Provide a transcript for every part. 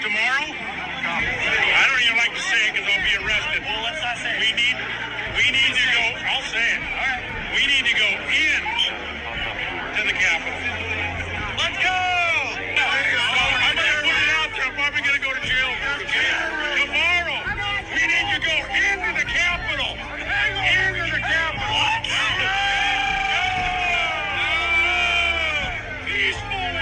Tomorrow? I don't even like to say it because I'll be arrested. Well, let's not say it. We need to go, I'll say it. All right. We need to go in to the Capitol. Let's go! I'm going to put it out there. I'm probably going to go to jail for it. Tomorrow, we need to go into the Capitol. Into the Capitol. Peacefully.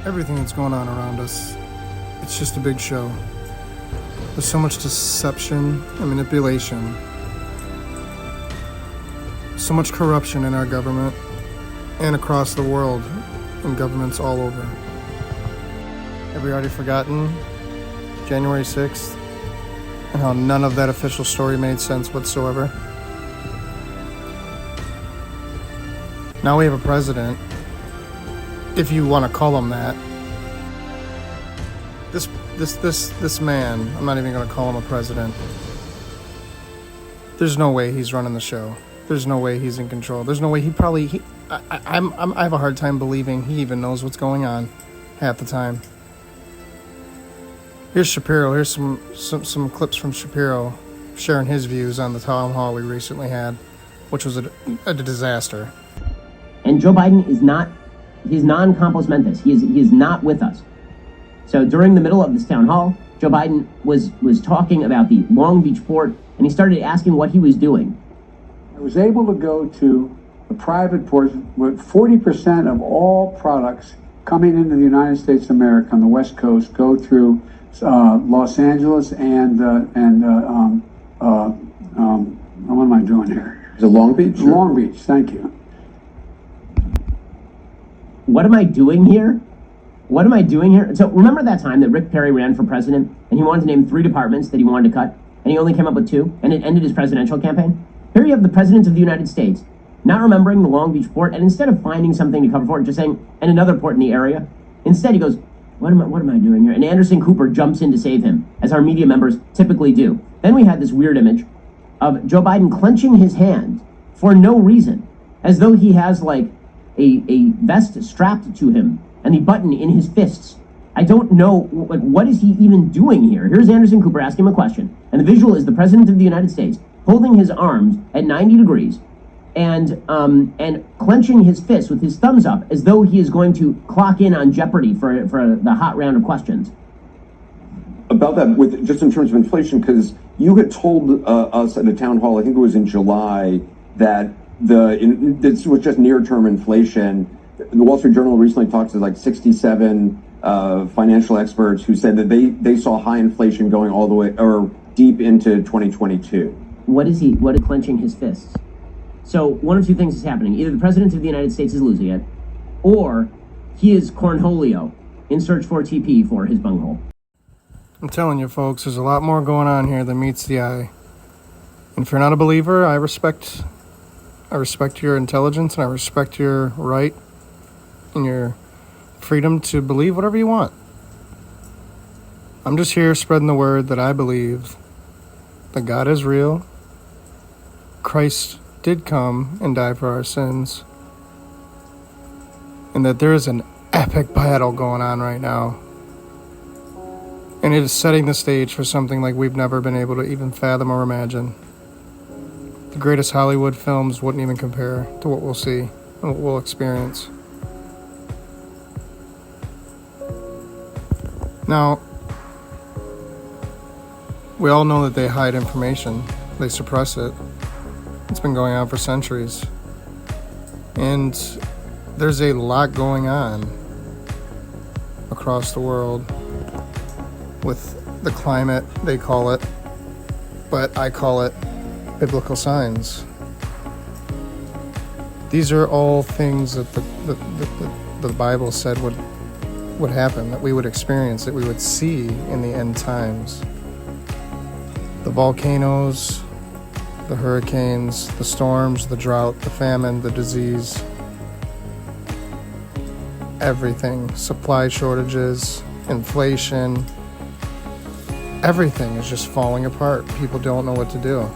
Everything that's going on around us, it's just a big show. There's so much deception and manipulation, so much corruption in our government and across the world, in governments all over. Have we already forgotten January 6th and how none of that official story made sense whatsoever? Now we have a president, if you want to call him that. This man, I'm not even going to call him a president. There's no way he's running the show. There's no way he's in control. There's no way I have a hard time believing he even knows what's going on half the time. Here's Shapiro. Here's some clips from Shapiro sharing his views on the town hall we recently had, which was a disaster. And Joe Biden is not, he's non-compos mentis. He is not with us. So during the middle of this town hall, Joe Biden was talking about the Long Beach port, and he started asking what he was doing. I was able to go to the private ports where 40% of all products coming into the United States of America on the West Coast go through Los Angeles and what am I doing here? Is it Long Beach? Long Beach, thank you. What am I doing here? What am I doing here? So remember that time that Rick Perry ran for president and he wanted to name 3 departments that he wanted to cut, and he only came up with 2, and it ended his presidential campaign? Here you have the president of the United States not remembering the Long Beach port, and instead of finding something to cover for it, just saying, and another port in the area, instead he goes, what am I doing here? And Anderson Cooper jumps in to save him, as our media members typically do. Then we had this weird image of Joe Biden clenching his hand for no reason, as though he has like a vest strapped to him and the button in his fists. I don't know, like, what is he even doing here? Here's Anderson Cooper asking him a question, and the visual is the president of the United States holding his arms at 90 degrees and clenching his fist with his thumbs up as though he is going to clock in on Jeopardy for the hot round of questions. About that, with just in terms of inflation, because you had told us at a town hall, I think it was in July, that this was just near-term inflation. The Wall Street Journal recently talked to like 67 financial experts who said that they saw high inflation going all the way or deep into 2022. What is clenching his fists? So one of two things is happening. Either the president of the United States is losing it, or he is cornholio in search for TP for his bunghole. I'm telling you, folks, there's a lot more going on here than meets the eye. And if you're not a believer, I respect your intelligence, and I respect your right and your freedom to believe whatever you want. I'm just here spreading the word that I believe that God is real. Christ did come and die for our sins. And that there is an epic battle going on right now. And it is setting the stage for something like we've never been able to even fathom or imagine. The greatest Hollywood films wouldn't even compare to what we'll see and what we'll experience. Now, we all know that they hide information. They suppress it. It's been going on for centuries. And there's a lot going on across the world with the climate, they call it, but I call it biblical signs. These are all things that the Bible said would happen, that we would experience, that we would see in the end times. The volcanoes, the hurricanes, the storms, the drought, the famine, the disease, everything, supply shortages, inflation, everything is just falling apart. People don't know what to do.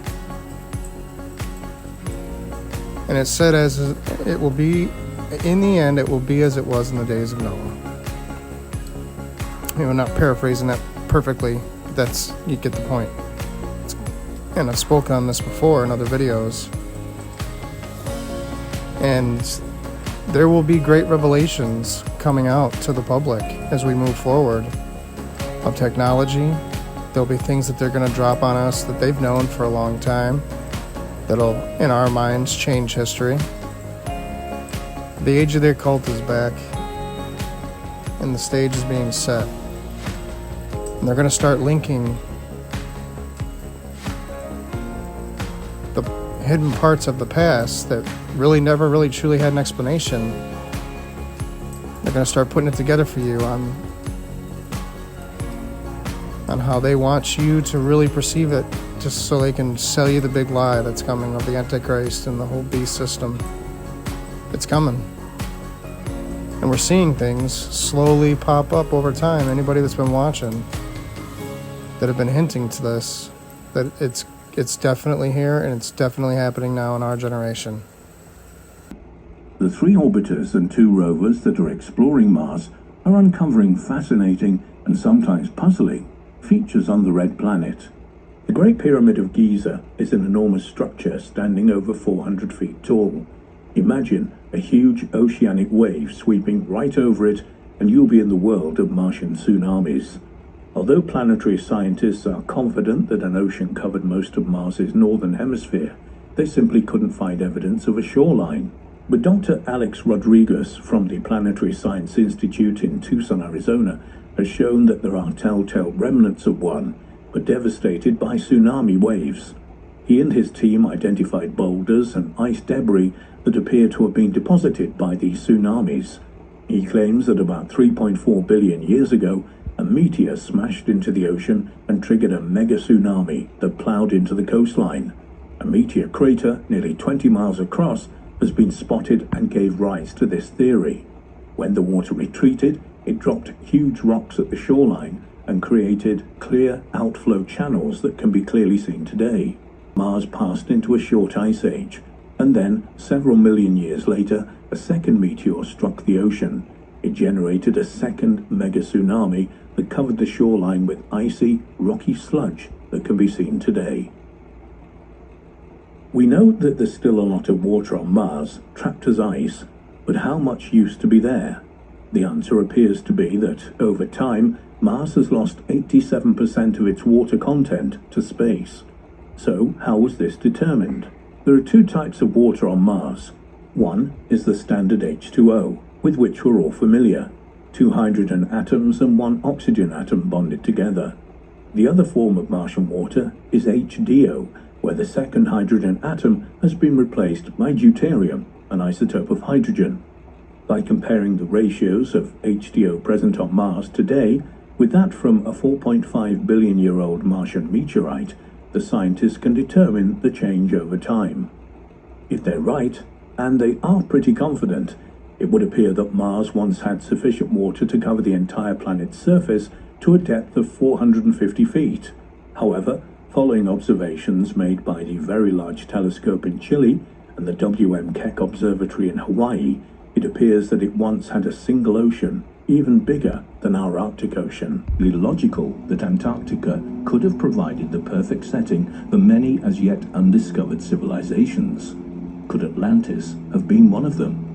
And it said as it will be, in the end, it will be as it was in the days of Noah. You know, not paraphrasing that perfectly, but you get the point. And I've spoken on this before in other videos. And there will be great revelations coming out to the public as we move forward of technology. There'll be things that they're going to drop on us that they've known for a long time that'll, in our minds, change history. The age of the occult is back, and the stage is being set. And they're going to start linking the hidden parts of the past that really never really truly had an explanation. They're going to start putting it together for you on how they want you to really perceive it, just so they can sell you the big lie that's coming of the Antichrist and the whole beast system. It's coming. And we're seeing things slowly pop up over time. Anybody that's been watching that have been hinting to this, that it's definitely here and it's definitely happening now in our generation. The 3 orbiters and 2 rovers that are exploring Mars are uncovering fascinating and sometimes puzzling features on the red planet. The Great Pyramid of Giza is an enormous structure standing over 400 feet tall. Imagine a huge oceanic wave sweeping right over it, and you'll be in the world of Martian tsunamis. Although planetary scientists are confident that an ocean covered most of Mars's northern hemisphere, they simply couldn't find evidence of a shoreline. But Dr. Alex Rodriguez from the Planetary Science Institute in Tucson, Arizona, has shown that there are telltale remnants of one, but devastated by tsunami waves. He and his team identified boulders and ice debris that appear to have been deposited by these tsunamis. He claims that about 3.4 billion years ago, a meteor smashed into the ocean and triggered a mega tsunami that plowed into the coastline. A meteor crater nearly 20 miles across has been spotted and gave rise to this theory. When the water retreated, it dropped huge rocks at the shoreline and created clear outflow channels that can be clearly seen today. Mars passed into a short ice age, and then, several million years later, a second meteor struck the ocean. It generated a second mega tsunami that covered the shoreline with icy, rocky sludge that can be seen today. We know that there's still a lot of water on Mars, trapped as ice, but how much used to be there? The answer appears to be that, over time, Mars has lost 87% of its water content to space. So, how was this determined? There are 2 types of water on Mars. One is the standard H2O, with which we're all familiar. 2 hydrogen atoms and 1 oxygen atom bonded together. The other form of Martian water is HDO, where the second hydrogen atom has been replaced by deuterium, an isotope of hydrogen. By comparing the ratios of HDO present on Mars today with that from a 4.5 billion year old Martian meteorite, the scientists can determine the change over time. If they're right, and they are pretty confident, it would appear that Mars once had sufficient water to cover the entire planet's surface to a depth of 450 feet. However, following observations made by the Very Large Telescope in Chile and the W.M. Keck Observatory in Hawaii, it appears that it once had a single ocean, even bigger than our Arctic Ocean. It's logical that Antarctica could have provided the perfect setting for many as yet undiscovered civilizations. Could Atlantis have been one of them?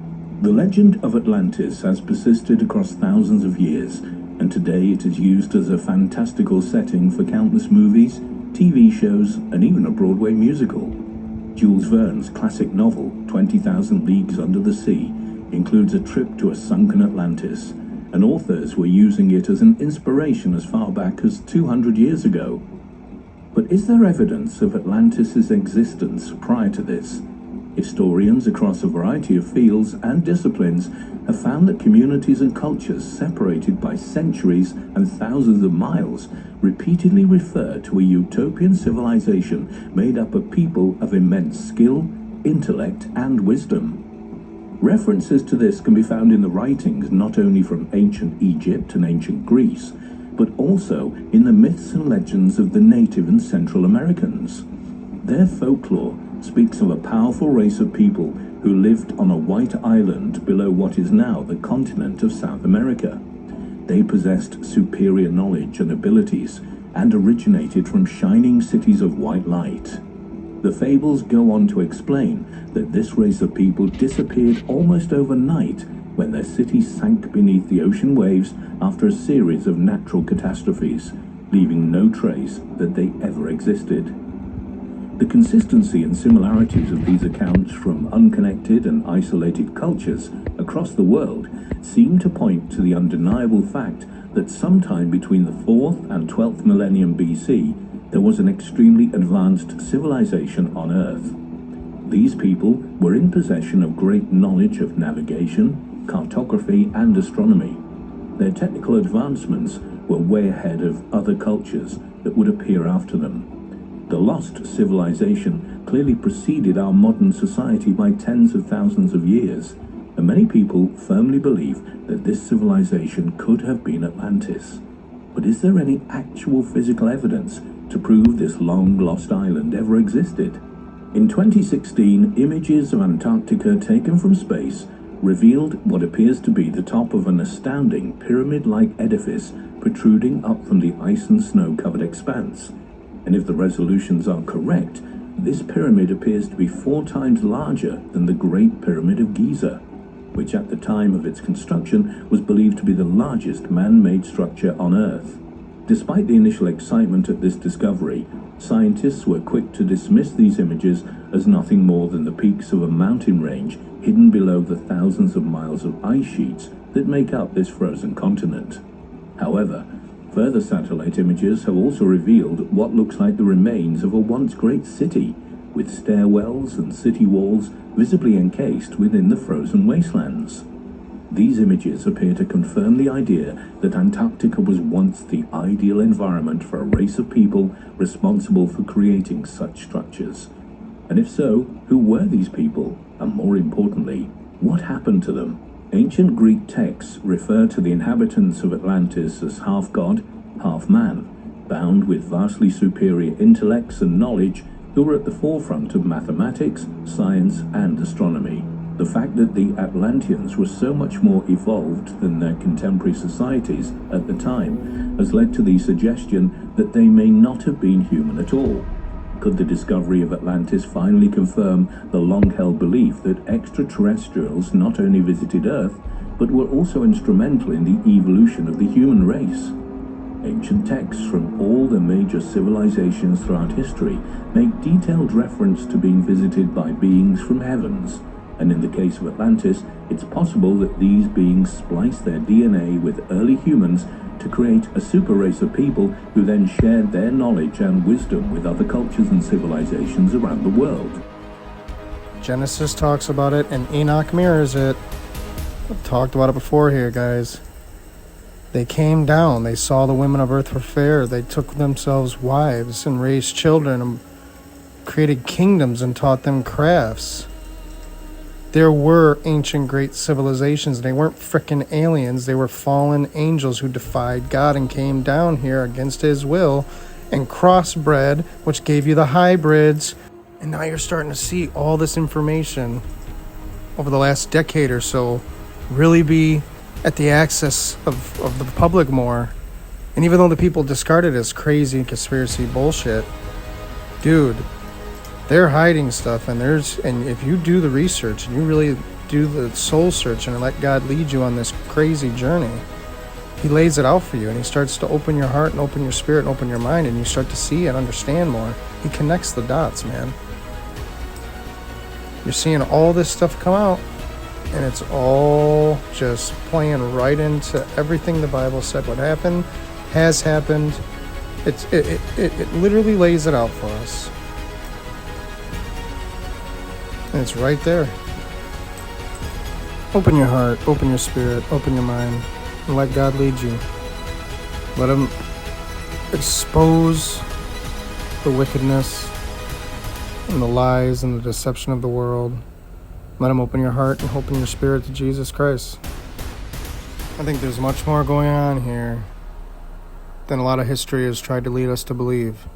The legend of Atlantis has persisted across thousands of years, and today it is used as a fantastical setting for countless movies, TV shows, and even a Broadway musical. Jules Verne's classic novel, 20,000 Leagues Under the Sea, includes a trip to a sunken Atlantis, and authors were using it as an inspiration as far back as 200 years ago. But is there evidence of Atlantis' existence prior to this? Historians across a variety of fields and disciplines have found that communities and cultures separated by centuries and thousands of miles repeatedly refer to a utopian civilization made up of people of immense skill, intellect, and wisdom. References to this can be found in the writings not only from ancient Egypt and ancient Greece, but also in the myths and legends of the Native and Central Americans. Their folklore speaks of a powerful race of people who lived on a white island below what is now the continent of South America. They possessed superior knowledge and abilities and originated from shining cities of white light. The fables go on to explain that this race of people disappeared almost overnight when their cities sank beneath the ocean waves after a series of natural catastrophes, leaving no trace that they ever existed. The consistency and similarities of these accounts from unconnected and isolated cultures across the world seem to point to the undeniable fact that sometime between the 4th and 12th millennium BC, there was an extremely advanced civilization on Earth. These people were in possession of great knowledge of navigation, cartography, and astronomy. Their technical advancements were way ahead of other cultures that would appear after them. The lost civilization clearly preceded our modern society by tens of thousands of years, and many people firmly believe that this civilization could have been Atlantis. But is there any actual physical evidence to prove this long-lost island ever existed? In 2016, images of Antarctica taken from space revealed what appears to be the top of an astounding pyramid-like edifice protruding up from the ice and snow-covered expanse. And if the resolutions are correct, this pyramid appears to be 4 times larger than the Great Pyramid of Giza, which at the time of its construction was believed to be the largest man-made structure on Earth. Despite the initial excitement at this discovery, scientists were quick to dismiss these images as nothing more than the peaks of a mountain range hidden below the thousands of miles of ice sheets that make up this frozen continent. However, further satellite images have also revealed what looks like the remains of a once great city, with stairwells and city walls visibly encased within the frozen wastelands. These images appear to confirm the idea that Antarctica was once the ideal environment for a race of people responsible for creating such structures. And if so, who were these people? And more importantly, what happened to them? Ancient Greek texts refer to the inhabitants of Atlantis as half god, half man, bound with vastly superior intellects and knowledge who were at the forefront of mathematics, science, and astronomy. The fact that the Atlanteans were so much more evolved than their contemporary societies at the time has led to the suggestion that they may not have been human at all. Could the discovery of Atlantis finally confirm the long-held belief that extraterrestrials not only visited Earth, but were also instrumental in the evolution of the human race? Ancient texts from all the major civilizations throughout history make detailed reference to being visited by beings from heavens, and in the case of Atlantis, it's possible that these beings spliced their DNA with early humans to create a super race of people who then shared their knowledge and wisdom with other cultures and civilizations around the world. Genesis talks about it, and Enoch mirrors it. I've talked about it before here, guys. They came down, they saw the women of earth were fair, they took themselves wives and raised children and created kingdoms and taught them crafts. There were ancient great civilizations. They weren't frickin' aliens. They were fallen angels who defied God and came down here against his will and crossbred, which gave you the hybrids. And now you're starting to see all this information over the last decade or so really be at the access of the public more. And even though the people discard it as crazy conspiracy bullshit, dude, they're hiding stuff, and if you do the research and you really do the soul search and let God lead you on this crazy journey, he lays it out for you, and he starts to open your heart and open your spirit and open your mind, and you start to see and understand more. He connects the dots, man. You're seeing all this stuff come out. And it's all just playing right into everything the Bible said would happen, has happened. It literally lays it out for us. And it's right there. Open your heart, open your spirit, open your mind, and let God lead you. Let Him expose the wickedness and the lies and the deception of the world. Let Him open your heart and open your spirit to Jesus Christ. I think there's much more going on here than a lot of history has tried to lead us to believe.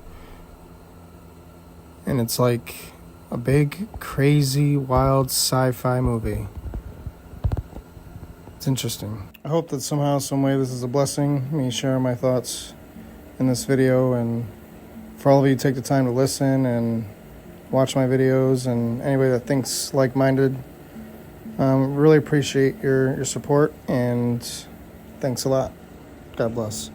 And it's like a big, crazy, wild sci-fi movie. It's interesting. I hope that somehow, some way, this is a blessing, me sharing my thoughts in this video, and for all of you who take the time to listen and watch my videos, and anybody that thinks like-minded, really appreciate your support, and thanks a lot. God bless.